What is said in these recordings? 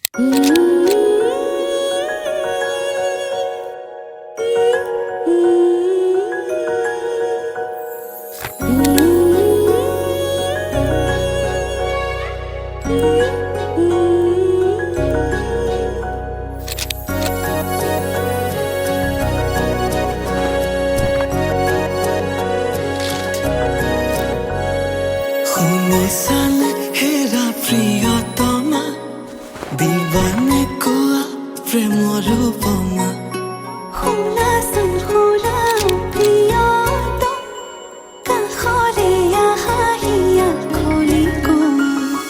শুনিছানে হেৰা প্ৰিয়তমা, দিবানে কোৱা প্ৰেমৰ উপমা। শুনাচোন শুনা প্ৰিয়তম, কাষৰে আহা হিয়া খুলি কওঁ,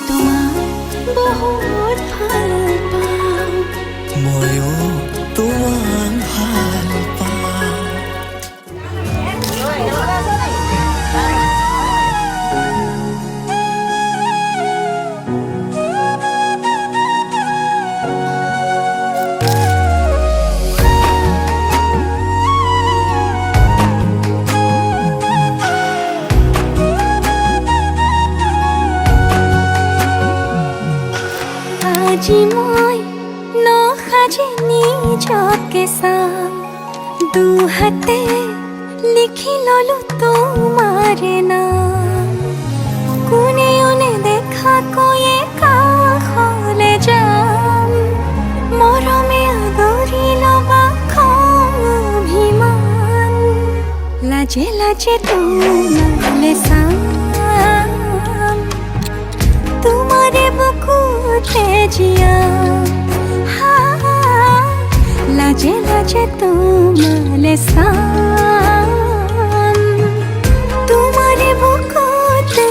তোমাক বহুত ভাল পাওঁ। ময়ো তোমাক ভাল পাওঁ। আজি মই নসাজে নিজকে চাম, দুহাতে লিখি ললো তোমাৰে নাম। কোনেও নেদেখাকৈয়ে কাষলে যাম, মৰমে আদৰি লবা খং অভিমান। লাজে লাজে তোমালে চাম, তোমাৰে বুকুতে জীয়াম। লাজে লাজে তোমালে চাম, তোমাৰে বুকুতে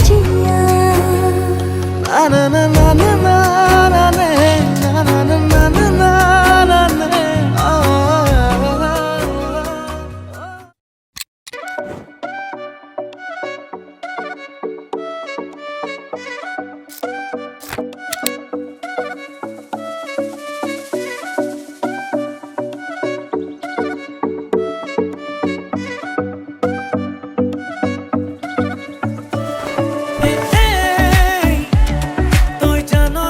জীয়াম। না না না না না না না না না না না না না না। তই জানো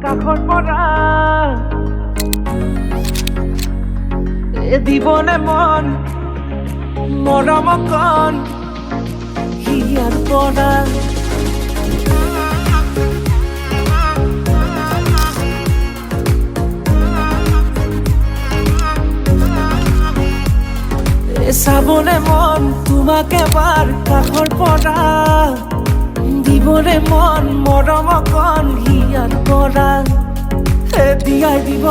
কাষৰ পৰা এ দিবনে মন মৰম কণ হিয়াৰ পৰা চাবনে মন তোমাক এবাৰ কাষৰ পৰা দিবনে মন মৰম কণ হিয়াৰ পৰা দিয়াই দিব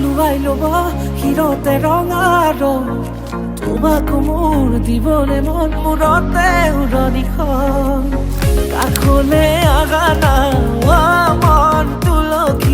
লুৱাই ল'ব হিৰতে ৰঙা ৰং তোমাক মোৰ দিবনে মন মূৰতে উৰণিখন কাষলে আগা না মন তুলসী